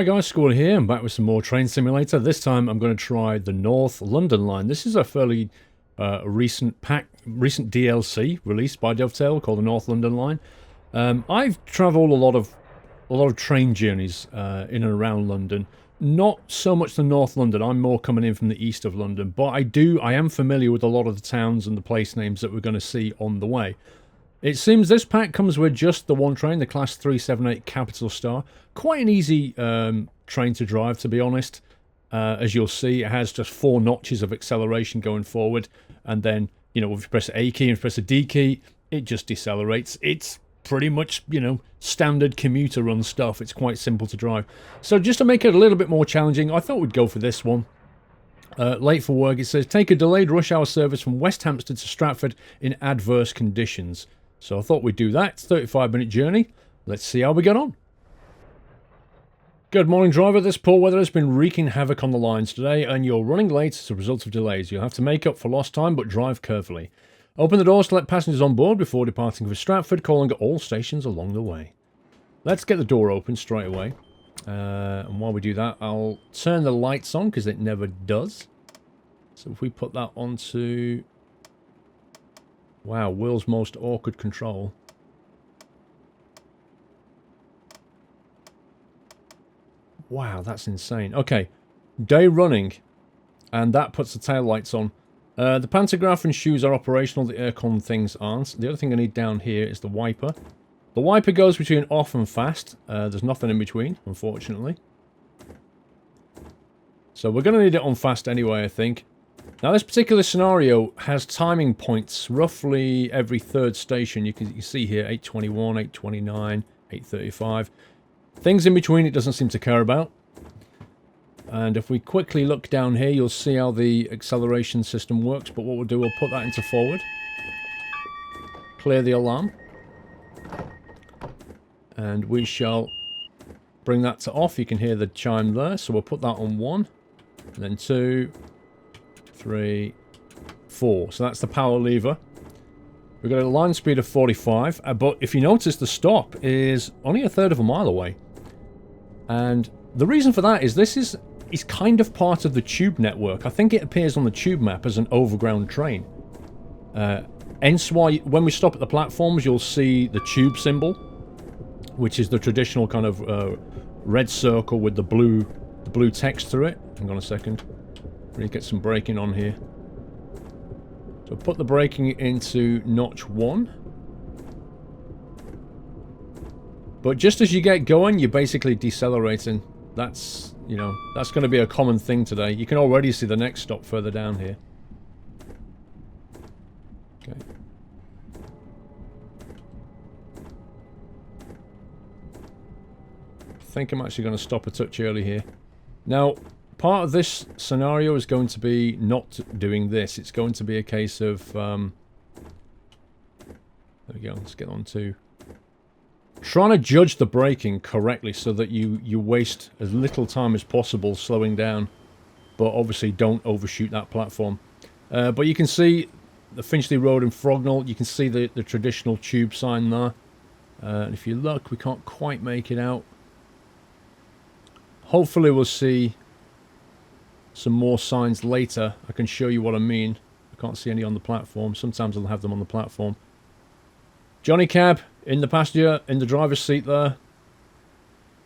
Hi guys, School here. I'm back with some more Train Simulator. This time I'm going to try the North London line. This is a fairly recent DLC released by Dovetail called the North London line. I've travelled a lot of train journeys in and around London. Not so much the North London. I'm more coming in from the east of London, but I am familiar with a lot of the towns and the place names that we're going to see on the way. It seems this pack comes with just the one train, the Class 378 Capital Star. Quite an easy train to drive, to be honest. As you'll see, it has just 4 notches of acceleration going forward. And then, you know, if you press the A key and press the D key, it just decelerates. It's pretty much, you know, standard commuter run stuff. It's quite simple to drive. So just to make it a little bit more challenging, I thought we'd go for this one. Late for work, it says, take a delayed rush hour service from West Hampstead to Stratford in adverse conditions. So I thought we'd do that. It's a 35-minute journey. Let's see how we get on. Good morning, driver. This poor weather has been wreaking havoc on the lines today, and you're running late as a result of delays. You'll have to make up for lost time, but drive carefully. Open the doors to let passengers on board before departing for Stratford, calling at all stations along the way. Let's get the door open straight away. And while we do that, I'll turn the lights on, because it never does. So if we put that onto... Wow, world's most awkward control. Wow, that's insane. Okay, day running, and that puts the tail lights on. The pantograph and shoes are operational, the aircon things aren't. The other thing I need down here is the wiper. The wiper goes between off and fast. There's nothing in between, unfortunately. So we're going to need it on fast anyway, I think. Now, this particular scenario has timing points roughly every third station. You can see here 8:21, 8:29, 8:35. Things in between it doesn't seem to care about. And if we quickly look down here, you'll see how the acceleration system works. But what we'll do, we'll put that into forward. Clear the alarm. And we shall bring that to off. You can hear the chime there. So we'll put that on 1, and then 2, 3, 4. So that's the power lever. We've got a line speed of 45, but if you notice, the stop is only 1/3 of a mile away. And the reason for that is this is kind of part of the tube network. I think it appears on the tube map as an overground train. Hence why when we stop at the platforms, you'll see the tube symbol, which is the traditional kind of red circle with the blue text through it. Hang on a second. Really get some braking on here. So put the braking into notch 1. But just as you get going, you're basically decelerating. That's, you know, that's going to be a common thing today. You can already see the next stop further down here. Okay. I think I'm actually going to stop a touch early here. Now, part of this scenario is going to be not doing this. It's going to be a case of... there we go. Let's get on to... trying to judge the braking correctly so that you waste as little time as possible slowing down. But obviously don't overshoot that platform. But you can see the Finchley Road in Frognall. You can see the traditional tube sign there. And if you look, we can't quite make it out. Hopefully we'll see... some more signs later. I can show you what I mean. I can't see any on the platform. Sometimes I'll have them on the platform. Johnny Cab in the passenger, in the driver's seat there. If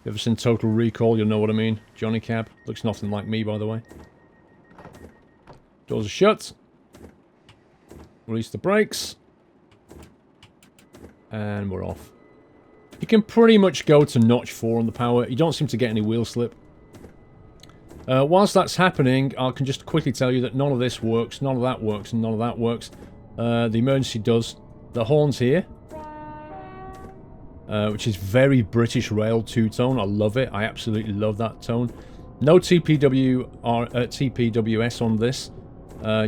you've ever seen Total Recall, you'll know what I mean. Johnny Cab. Looks nothing like me, by the way. Doors are shut. Release the brakes. And we're off. You can pretty much go to notch 4 on the power. You don't seem to get any wheel slip. Whilst that's happening, I can just quickly tell you that none of this works, none of that works, and none of that works. The emergency does. The horns here, which is very British Rail two-tone. I love it. I absolutely love that tone. No TPWS on this.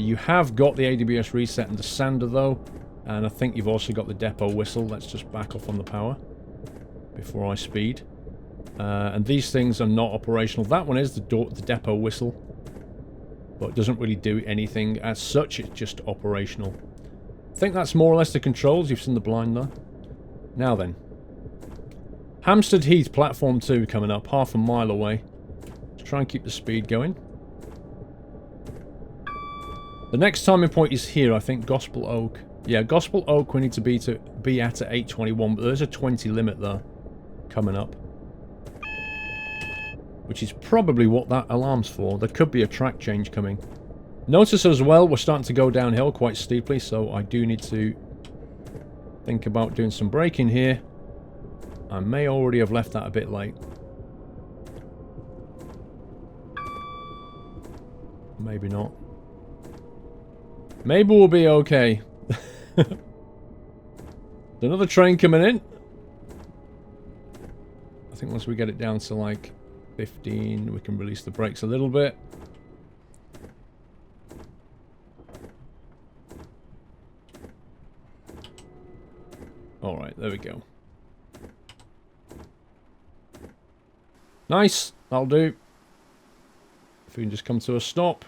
You have got the ADBS reset and the sander, though. And I think you've also got the depot whistle. Let's just back off on the power before I speed. And these things are not operational. That one is the depot whistle, but it doesn't really do anything as such. It's just operational. I think that's more or less the controls. You've seen the blind there. Now then, Hampstead Heath, platform 2 coming up, half a mile away. Let's try and keep the speed going. The next timing point is here, I think, Gospel Oak. Yeah, Gospel Oak we need to be at 8:21, but there's a 20 limit there coming up. Which is probably what that alarm's for. There could be a track change coming. Notice as well, we're starting to go downhill quite steeply, so I do need to think about doing some braking here. I may already have left that a bit late. Maybe not. Maybe we'll be okay. There's another train coming in. I think once we get it down to like 15, we can release the brakes a little bit. Alright, there we go. Nice, that'll do. If we can just come to a stop.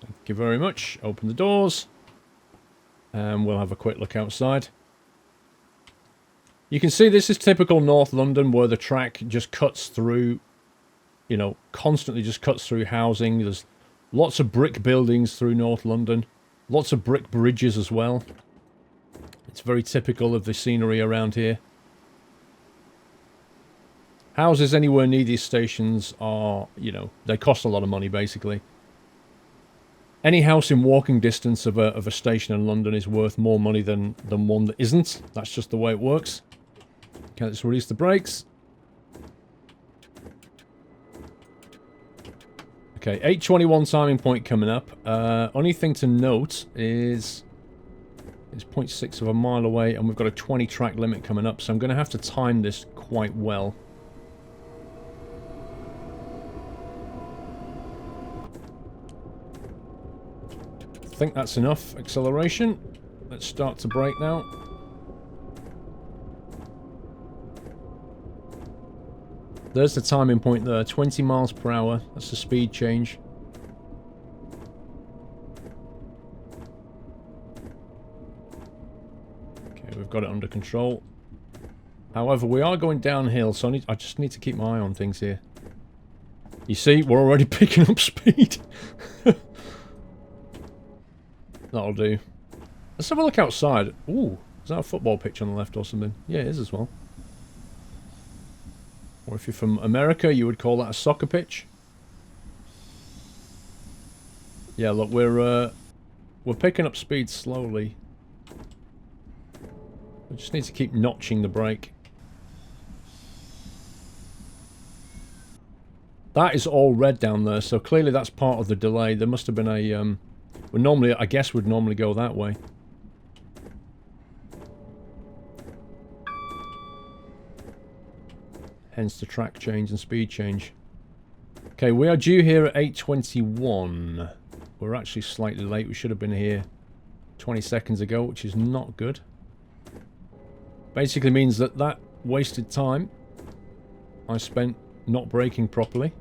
Thank you very much. Open the doors. And we'll have a quick look outside. You can see this is typical North London where the track just cuts through, you know, constantly just cuts through housing. There's lots of brick buildings through North London. Lots of brick bridges as well. It's very typical of the scenery around here. Houses anywhere near these stations are, you know, they cost a lot of money basically. Any house in walking distance of a station in London is worth more money than one that isn't. That's just the way it works. Okay, let's release the brakes. Okay, 8:21 timing point coming up. Only thing to note is it's 0.6 of a mile away and we've got a 20 track limit coming up, so I'm going to have to time this quite well. I think that's enough acceleration. Let's start to brake now. There's the timing point there, 20 miles per hour. That's the speed change. Okay, we've got it under control. However, we are going downhill, so I just need to keep my eye on things here. You see, we're already picking up speed. That'll do. Let's have a look outside. Ooh, is that a football pitch on the left or something? Yeah, it is as well. Or if you're from America, you would call that a soccer pitch. Yeah, look, we're picking up speed slowly. We just need to keep notching the brake. That is all red down there, so clearly that's part of the delay. There must have been a well, normally, I guess we'd normally go that way. Hence the track change and speed change. Okay, we are due here at 8:21. We're actually slightly late. We should have been here 20 seconds ago, which is not good. Basically means that that wasted time I spent not braking properly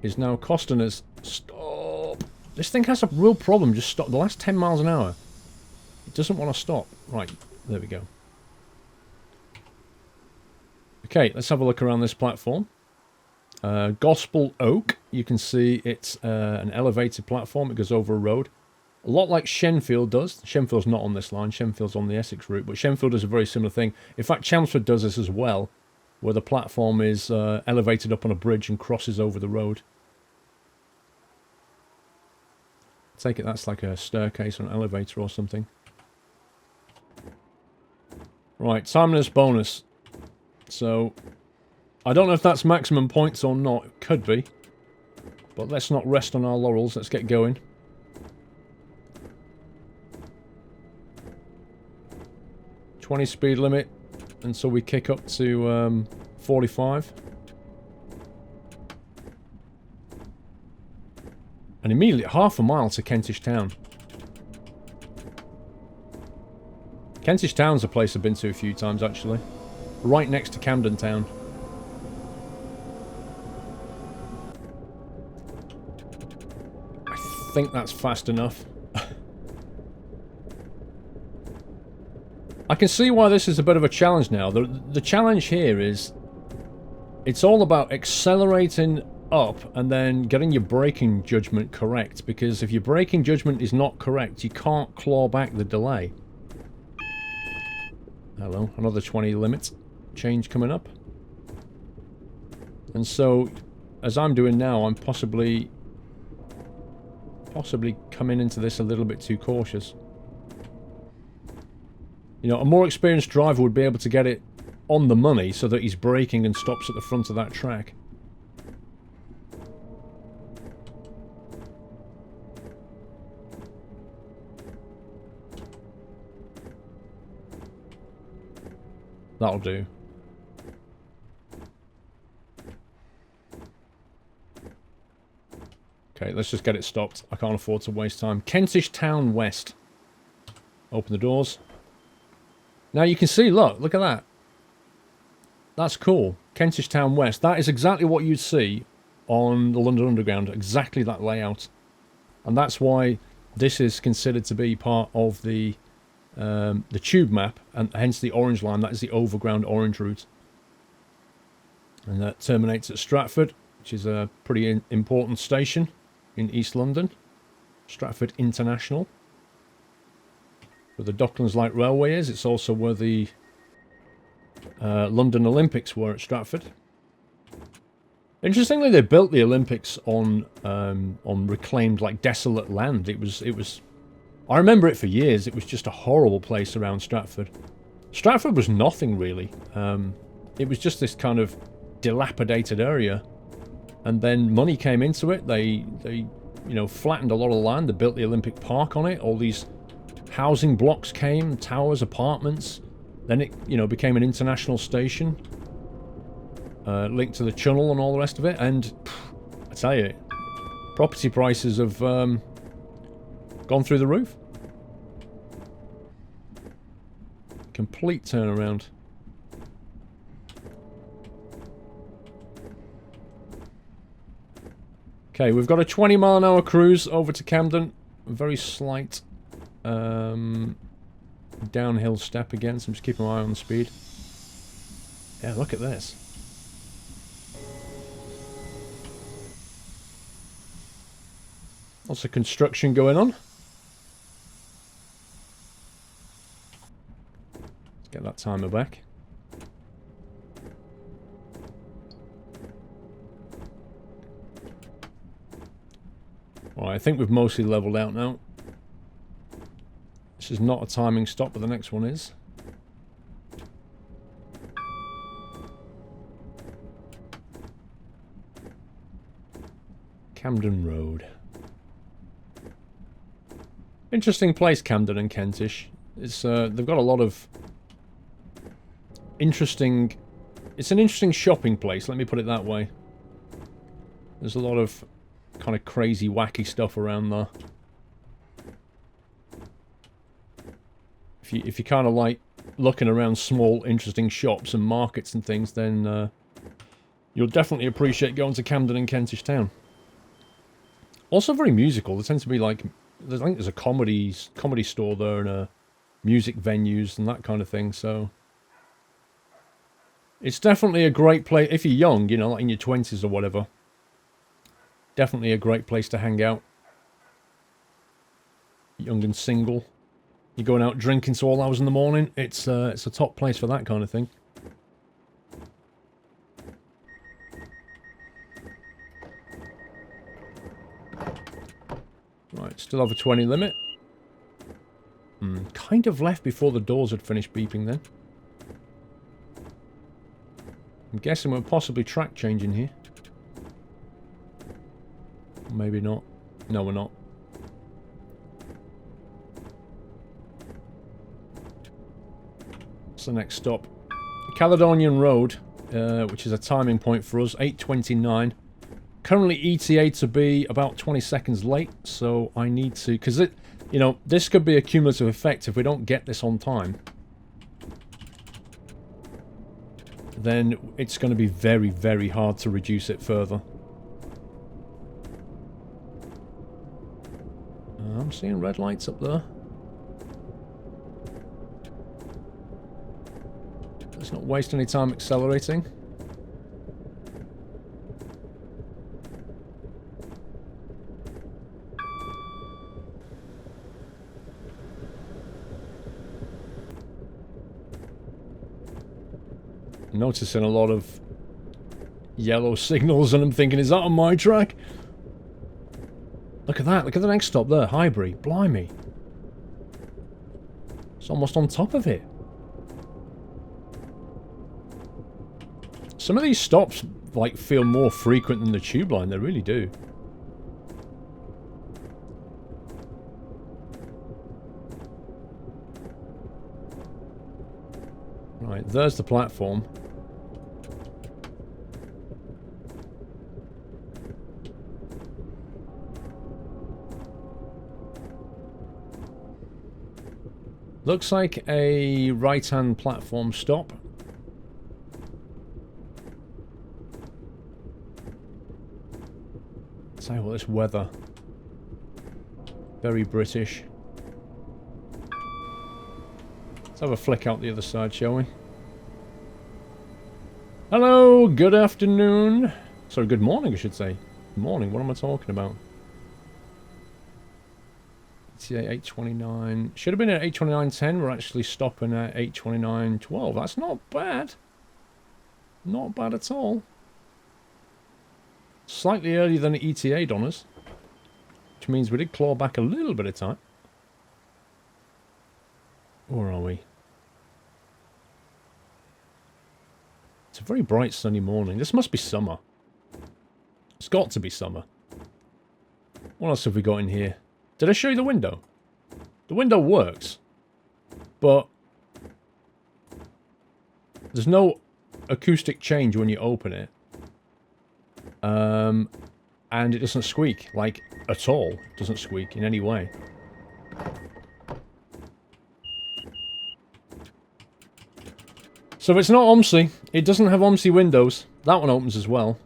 is now costing us... Stop! This thing has a real problem. Just stop. The last 10 miles an hour. It doesn't want to stop. Right, there we go. Okay, let's have a look around this platform. Gospel Oak. You can see it's an elevated platform. It goes over a road. A lot like Shenfield does. Shenfield's not on this line. Shenfield's on the Essex route. But Shenfield does a very similar thing. In fact, Chelmsford does this as well, where the platform is elevated up on a bridge and crosses over the road. I take it that's like a staircase or an elevator or something. Right, timeless bonus. So, I don't know if that's maximum points or not. It could be. But let's not rest on our laurels. Let's get going. .20 speed limit until we kick up to 45. And immediately half a mile to Kentish Town. Kentish Town's a place I've been to a few times actually. Right next to Camden Town. I think that's fast enough. I can see why this is a bit of a challenge now. The challenge here is it's all about accelerating up and then getting your braking judgment correct, because if your braking judgment is not correct, you can't claw back the delay. Hello, another 20 limit change coming up. And so, as I'm doing now, I'm possibly coming into this a little bit too cautious. You know, a more experienced driver would be able to get it on the money so that he's braking and stops at the front of that track. That'll do. Okay, let's just get it stopped. I can't afford to waste time. Kentish Town West. Open the doors. Now you can see, look at that. That's cool. Kentish Town West. That is exactly what you'd see on the London Underground. Exactly that layout. And that's why this is considered to be part of the tube map, and hence the orange line. That is the overground orange route. And that terminates at Stratford, which is a pretty important station in East London. Stratford International. Where the Docklands Light Railway is. It's also where the London Olympics were at Stratford. Interestingly, they built the Olympics on reclaimed, like, desolate land. It was. I remember it for years. It was just a horrible place around Stratford. Stratford was nothing really. It was just this kind of dilapidated area, and then money came into it. They you know, flattened a lot of land. They built the Olympic Park on it. All these housing blocks came, towers, apartments. Then it, you know, became an international station, linked to the Channel and all the rest of it. And I tell you, property prices have gone through the roof. Complete turnaround. Okay, we've got a 20-mile-an-hour cruise over to Camden. A very slight downhill step again, so I'm just keeping my eye on the speed. Yeah, look at this. Lots of construction going on. Let's get that timer back. Alright, I think we've mostly leveled out now. This is not a timing stop, but the next one is. Camden Road. Interesting place, Camden and Kentish. It's they've got a lot of interesting. It's an interesting shopping place. Let me put it that way. There's a lot of kind of crazy, wacky stuff around there. If you kind of like looking around small, interesting shops and markets and things, then you'll definitely appreciate going to Camden and Kentish Town. Also very musical. There tends to be like, I think there's a comedy store there and music venues and that kind of thing. So it's definitely a great place if you're young, you know, like in your 20s or whatever. Definitely a great place to hang out. Young and single. You're going out drinking to all hours in the morning. It's a top place for that kind of thing. Right, still have a 20 limit. Kind of left before the doors had finished beeping then. I'm guessing we're possibly track changing here. Maybe not. No, we're not. What's the next stop? Caledonian Road, which is a timing point for us, 8:29. Currently ETA to be about 20 seconds late, so I need to... Because, you know, this could be a cumulative effect if we don't get this on time. Then it's going to be very, very hard to reduce it further. I'm seeing red lights up there. Let's not waste any time accelerating. Noticing a lot of yellow signals and I'm thinking, is that on my track? Look at that, look at the next stop there, Highbury, blimey. It's almost on top of it. Some of these stops, like, feel more frequent than the tube line, they really do. Right, there's the platform. Looks like a right-hand platform stop. Tell you what, this weather. Very British. Let's have a flick out the other side, shall we? Hello, good afternoon. Sorry, good morning, I should say. Good morning, what am I talking about? ETA 8:29. Should have been at 8:29:10. We're actually stopping at 8:29:12. That's not bad. Not bad at all. Slightly earlier than the ETA on us. Which means we did claw back a little bit of time. Where are we? It's a very bright sunny morning. This must be summer. It's got to be summer. What else have we got in here? Did I show you the window? The window works. But there's no acoustic change when you open it. And it doesn't squeak, like, at all. It doesn't squeak in any way. So it's not OMSI. It doesn't have OMSI windows. That one opens as well.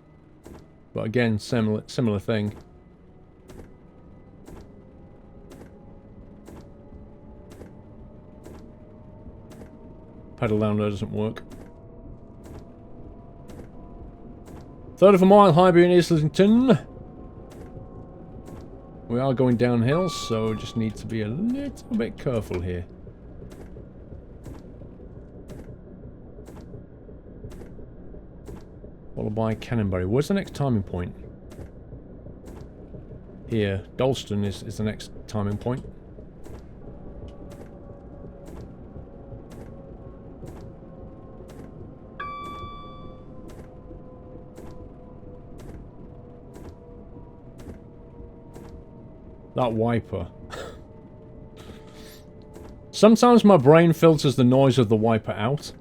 But again, similar thing. Pedal down there doesn't work. Third of a mile, Highbury and Islington. We are going downhill, so just need to be a little bit careful here. Followed by Canonbury. Where's the next timing point? Here. Dalston is the next timing point. That wiper. Sometimes my brain filters the noise of the wiper out,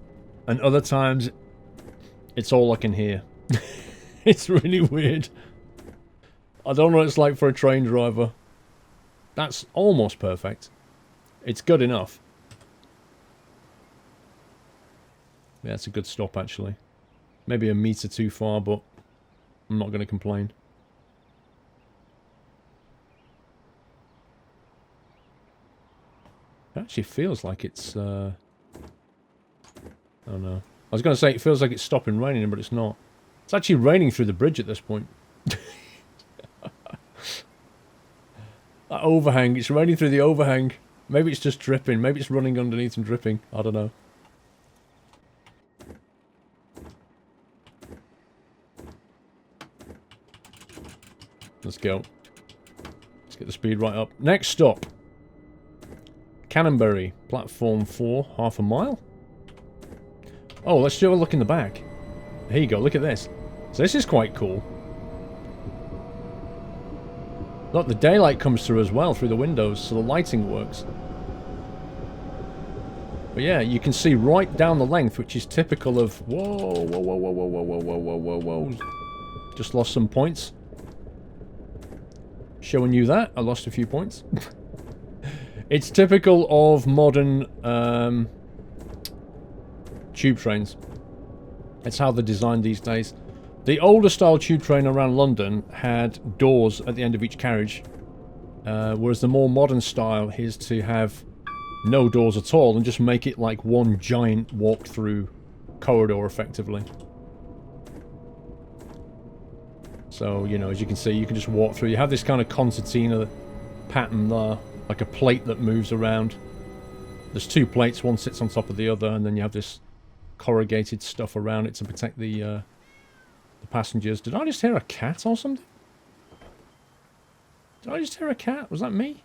and other times it's all I can hear. It's really weird. I don't know what it's like for a train driver. That's almost perfect. It's good enough. Yeah, it's a good stop actually. Maybe a metre too far, but I'm not going to complain. It actually feels like it's, oh no. I was going to say it feels like it's stopping raining, but it's not. It's actually raining through the bridge at this point. That overhang, it's raining through the overhang. Maybe it's just dripping. Maybe it's running underneath and dripping. I don't know. Let's go. Let's get the speed right up. Next stop. Canonbury, platform 4, half a mile. Oh, let's do a look in the back. Here you go, look at this. So this is quite cool. Look, the daylight comes through as well, through the windows, so the lighting works. But yeah, you can see right down the length, which is typical of... Whoa, whoa, whoa, whoa, whoa, whoa, whoa, whoa, whoa, whoa. Just lost some points. Showing you that, I lost a few points. It's typical of modern tube trains. It's how they're designed these days. The older style tube train around London had doors at the end of each carriage, whereas the more modern style is to have no doors at all and just make it like one giant walk-through corridor, effectively. So, you know, as you can see, you can just walk through. You have this kind of concertina pattern there, like a plate that moves around. There's two plates, one sits on top of the other, and then you have this corrugated stuff around it to protect the passengers. Did I just hear a cat or something? Did I just hear a cat? Was that me?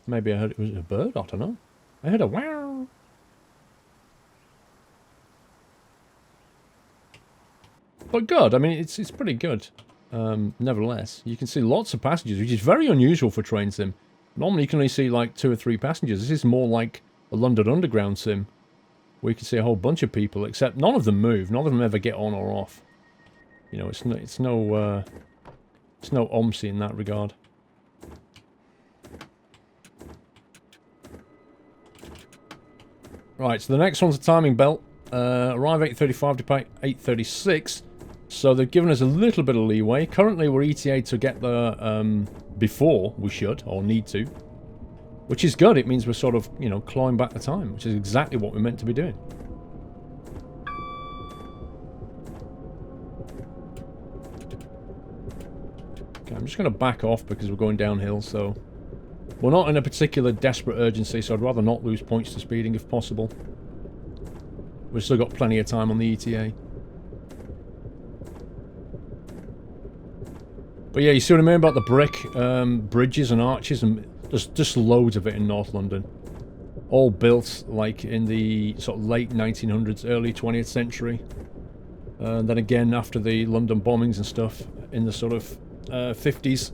Maybe I heard it was a bird, I don't know. I heard a wow. But good, I mean, it's pretty good. Nevertheless, you can see lots of passengers, which is very unusual for train sim. Normally you can only see like 2 or 3 passengers. This is more like a London Underground sim, where you can see a whole bunch of people, except none of them move. None of them ever get on or off. You know, it's no OMSI in that regard. Right, so the next one's a timing belt. Arrive 8:35, depart 8:36. So they've given us a little bit of leeway. Currently we're ETA to get there before we should, or need to. Which is good. It means we're sort of, you know, clawing back the time, which is exactly what we're meant to be doing. Okay, I'm just going to back off because we're going downhill, so... We're not in a particular desperate urgency, so I'd rather not lose points to speeding if possible. We've still got plenty of time on the ETA. But yeah, you see what I mean about the brick bridges and arches, and there's just loads of it in North London. All built like in the sort of late 1900s, early 20th century. And then again after the London bombings and stuff in the sort of 50s.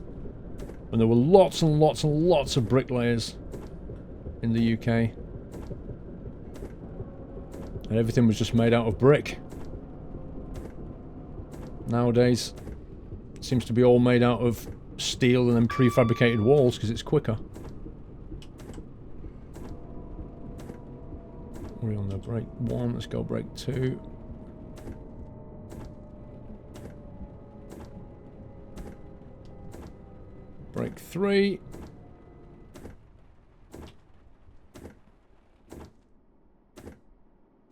And there were lots and lots and lots of bricklayers in the UK. And everything was just made out of brick. Nowadays, it seems to be all made out of steel and then prefabricated walls because it's quicker. We're on the brake 1, let's go brake 2. Brake 3.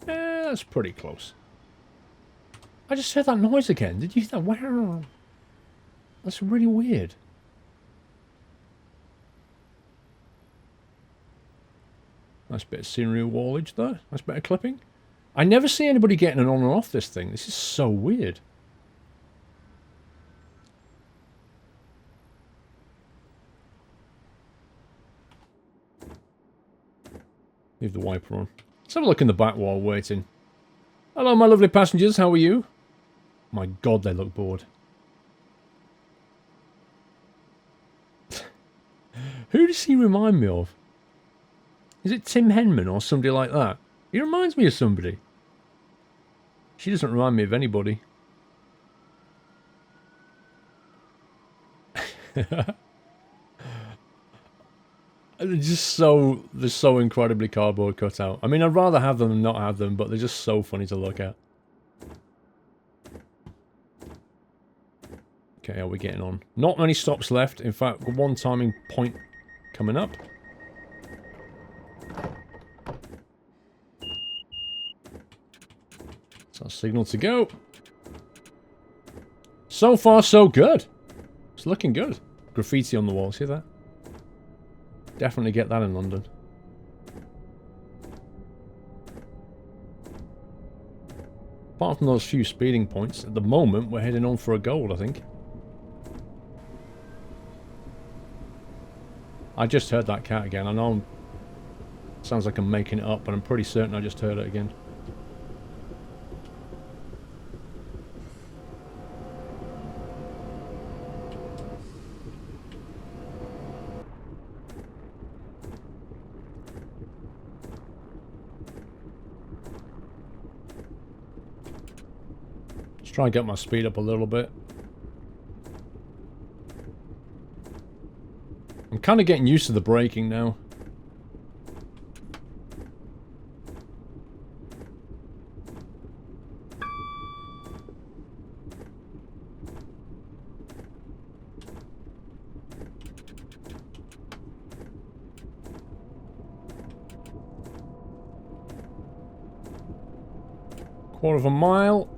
That's pretty close. I just heard that noise again. Did you hear that? Wow. That's really weird. Nice bit of scenery wallage there. Nice bit of clipping. I never see anybody getting an on or off this thing. This is so weird. Leave the wiper on. Let's have a look in the back while waiting. Hello, my lovely passengers. How are you? My God, they look bored. Who does he remind me of? Is it Tim Henman or somebody like that? He reminds me of somebody. She doesn't remind me of anybody. They're so incredibly cardboard cut out. I mean, I'd rather have them than not have them, but they're just so funny to look at. Okay, how are we getting on? Not many stops left. In fact, one timing point coming up. That's our signal to go. So far, so good. It's looking good. Graffiti on the wall, see that? Definitely get that in London. Apart from those few speeding points, at the moment we're heading on for a gold, I think. I just heard that cat again. I know it sounds like I'm making it up, but I'm pretty certain I just heard it again. Try and get my speed up a little bit. I'm kind of getting used to the braking now. Quarter of a mile.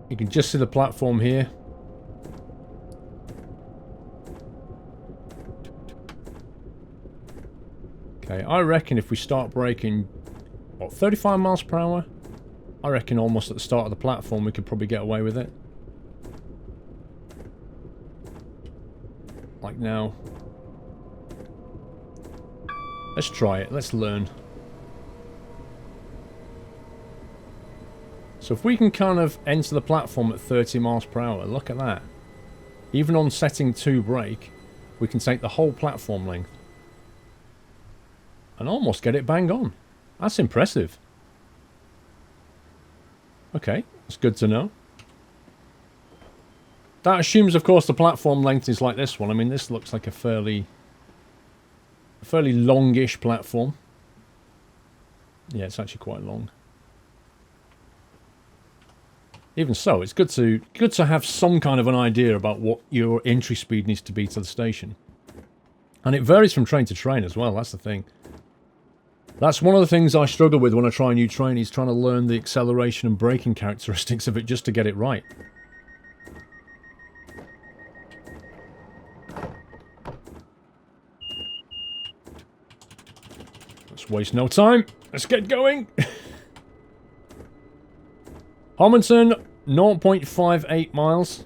You can just see the platform here. Okay, I reckon if we start braking, what, 35 miles per hour? I reckon almost at the start of the platform we could probably get away with it. Like now. Let's try it, let's learn. So if we can kind of enter the platform at 30 miles per hour, look at that. Even on setting 2 brake, we can take the whole platform length. And almost get it bang on. That's impressive. Okay, that's good to know. That assumes, of course, the platform length is like this one. I mean, this looks like a fairly longish platform. Yeah, it's actually quite long. Even so, it's good to have some kind of an idea about what your entry speed needs to be to the station. And it varies from train to train as well, that's the thing. That's one of the things I struggle with when I try a new train, is trying to learn the acceleration and braking characteristics of it just to get it right. Let's waste no time. Let's get going. Homerton, 0.58 miles.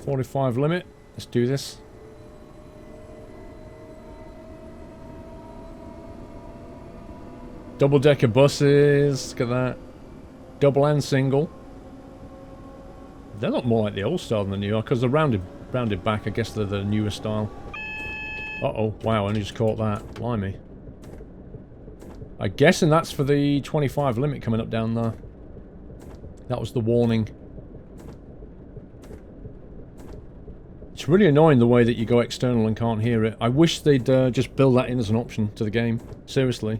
45 limit. Let's do this. Double-decker buses. Look at that. Double and single. They look more like the old style than the new, because they're rounded back. I guess they're the newer style. Uh-oh. Wow, I only just caught that. Blimey. I'm guessing that's for the 25 limit coming up down there. That was the warning. It's really annoying the way that you go external and can't hear it. I wish they'd just build that in as an option to the game. Seriously.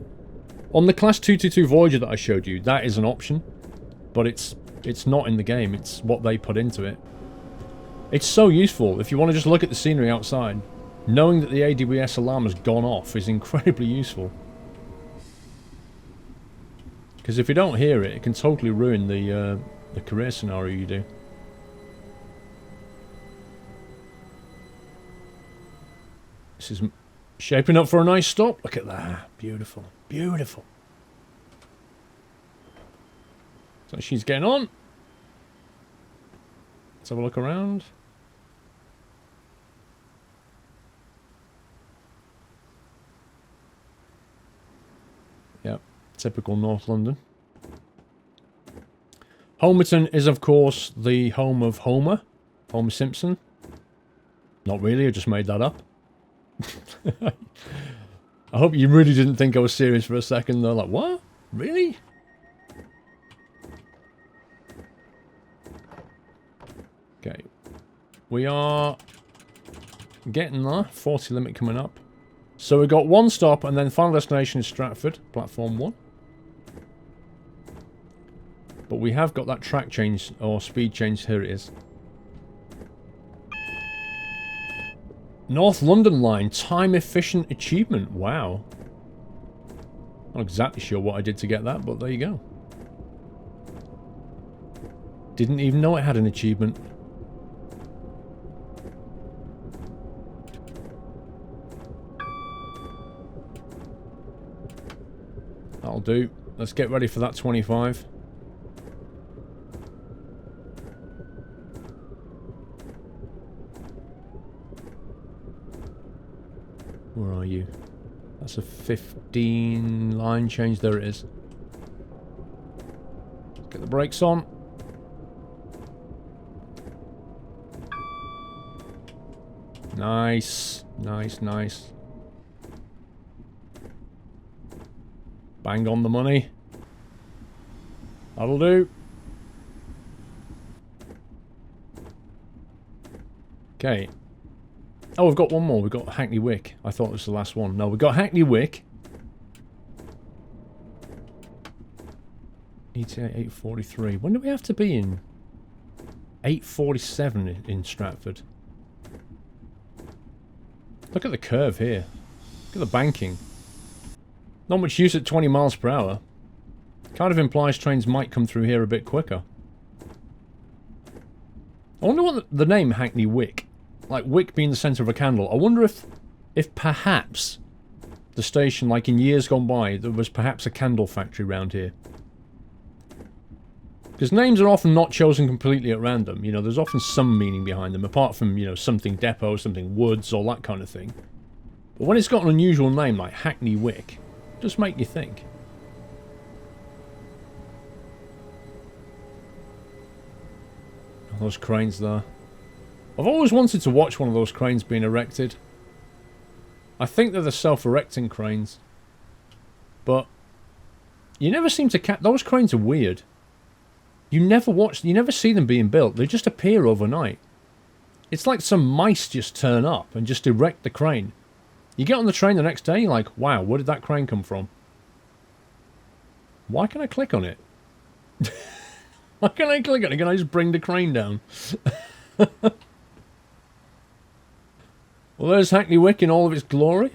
On the Class 222 Voyager that I showed you, that is an option. But it's not in the game. It's what they put into it. It's so useful if you want to just look at the scenery outside. Knowing that the ADBS alarm has gone off is incredibly useful. Because if you don't hear it, it can totally ruin the career scenario you do. This is shaping up for a nice stop. Look at that. Beautiful. Beautiful. So she's getting on. Let's have a look around. Yep. Typical North London. Homerton is, of course, the home of Homer. Homer Simpson. Not really, I just made that up. I hope you really didn't think I was serious for a second. They're like, what? Really? Okay. We are getting there. 40 limit coming up. So we've got one stop, and then final destination is Stratford, platform 1. But we have got that track change, or speed change. Here it is. North London line, time efficient achievement. Wow. Not exactly sure what I did to get that, but there you go. Didn't even know it had an achievement. That'll do. Let's get ready for that 25. Where are you? That's a 15 line change. There it is. Get the brakes on. Nice. Nice, nice. Bang on the money. That'll do. Okay. Oh, we've got one more. We've got Hackney Wick. I thought it was the last one. No, we've got Hackney Wick. ETA 8:43. When do we have to be in? 8:47 in Stratford. Look at the curve here. Look at the banking. Not much use at 20 miles per hour. Kind of implies trains might come through here a bit quicker. I wonder what the name Hackney Wick, like wick being the centre of a candle. I wonder if perhaps the station, like in years gone by, there was perhaps a candle factory around here. Because names are often not chosen completely at random. You know, there's often some meaning behind them, apart from, you know, something depot, something woods, or that kind of thing. But when it's got an unusual name like Hackney Wick, it just make you think. Those cranes there. I've always wanted to watch one of those cranes being erected. I think they're the self-erecting cranes. But you never seem to catch... Those cranes are weird. You never see them being built. They just appear overnight. It's like some mice just turn up and just erect the crane. You get on the train the next day, you're like, wow, where did that crane come from? Why can I click on it? Why can't I click on it? Can I just bring the crane down? Well, there's Hackney Wick in all of its glory.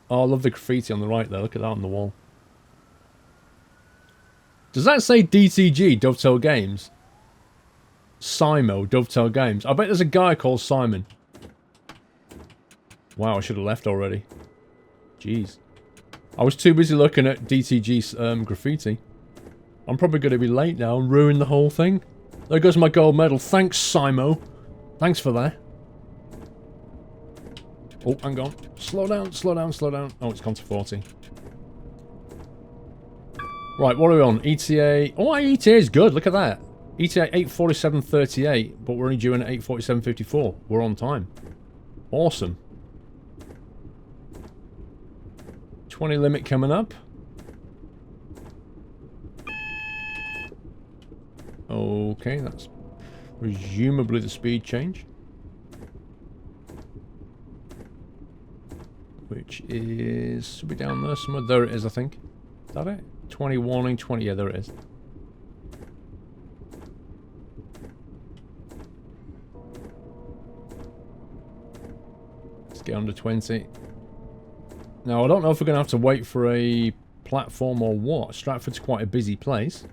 Oh, I love the graffiti on the right there. Look at that on the wall. Does that say DTG, Dovetail Games? Simo, Dovetail Games. I bet there's a guy called Simon. Wow, I should have left already. Jeez. I was too busy looking at DTG's graffiti. I'm probably going to be late now and ruin the whole thing. There goes my gold medal. Thanks, Simo. Thanks for that. Oh, hang on. Slow down, slow down, slow down. Oh, it's gone to 40. Right, what are we on? ETA. Oh, ETA is good. Look at that. ETA 8:47:38, but we're only due in at 8:47:54. We're on time. Awesome. 20 limit coming up. Okay, that's presumably the speed change. Which is... should be down there somewhere. There it is, I think. Is that it? 20 warning, 20... yeah, there it is. Let's get under 20. Now, I don't know if we're going to have to wait for a platform or what. Stratford's quite a busy place.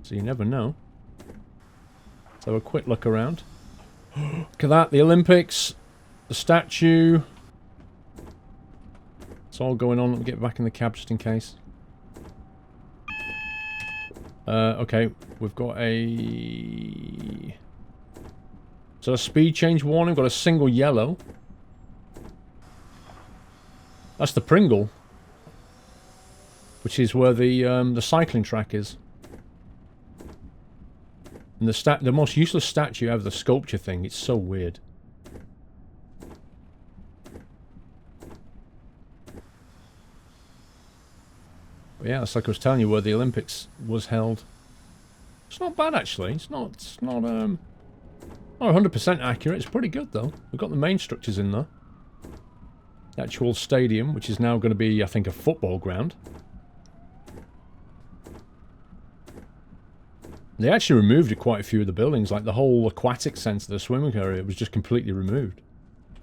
So you never know. Let's have a quick look around. Look at that, the Olympics, the statue. It's all going on. Let me get back in the cab just in case. Okay, we've got a... so a speed change warning, got a single yellow. That's the Pringle. Which is where the cycling track is. And the most useless statue ever, the sculpture thing, it's so weird. But yeah, it's like I was telling you where the Olympics was held. It's not bad actually. It's not 100% accurate. It's pretty good though. We've got the main structures in there. The actual stadium, which is now going to be, I think, a football ground. They actually removed quite a few of the buildings, like the whole aquatic centre, the swimming area, was just completely removed.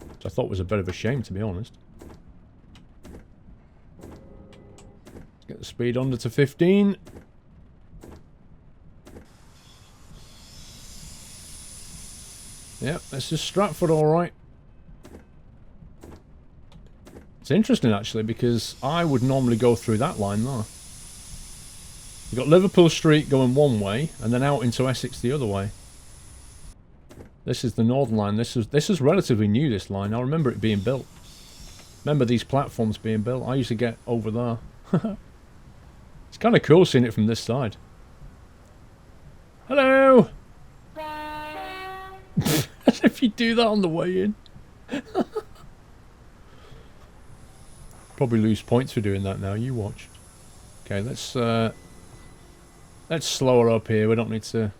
Which I thought was a bit of a shame, to be honest. Let's get the speed under to 15. Yep, this is Stratford alright. It's interesting actually, because I would normally go through that line there. You've got Liverpool Street going one way, and then out into Essex the other way. This is the Northern Line. This is relatively new, this line. I remember it being built. Remember these platforms being built. I used to get over there. It's kind of cool seeing it from this side. Hello! As if you do that on the way in. Probably lose points for doing that now. You watch. Okay, let's slow her up here. We don't need to...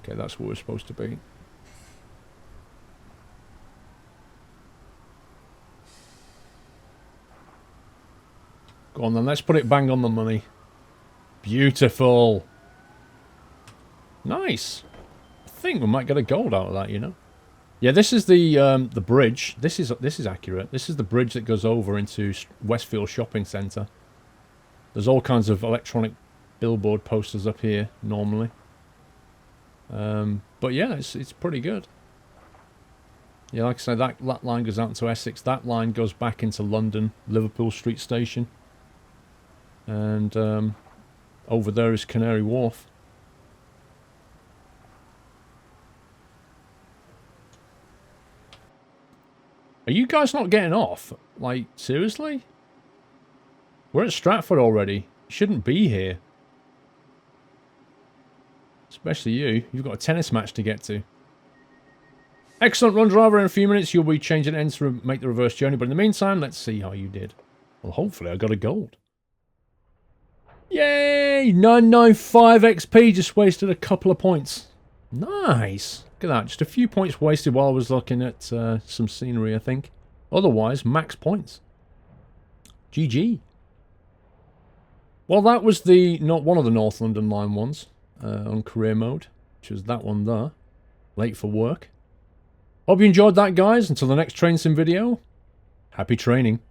okay, that's where we're supposed to be. Go on then, let's put it bang on the money. Beautiful. Nice. I think we might get a gold out of that, you know. Yeah, this is the bridge. This is accurate. This is the bridge that goes over into Westfield Shopping Centre. There's all kinds of electronic billboard posters up here normally. But yeah, it's pretty good. Yeah, like I say, that line goes out into Essex. That line goes back into London, Liverpool Street Station. And over there is Canary Wharf. Are you guys not getting off? Like, seriously? We're at Stratford already. You shouldn't be here. Especially you. You've got a tennis match to get to. Excellent run, driver. In a few minutes, you'll be changing ends to make the reverse journey. But in the meantime, let's see how you did. Well, hopefully I got a gold. Yay! 995 XP. Just wasted a couple of points. Nice. Look at that. Just a few points wasted while I was looking at some scenery, I think. Otherwise, max points. GG. Well, that was not one of the North London Line ones on career mode, which was that one there. Late for work. Hope you enjoyed that, guys. Until the next train sim video, happy training.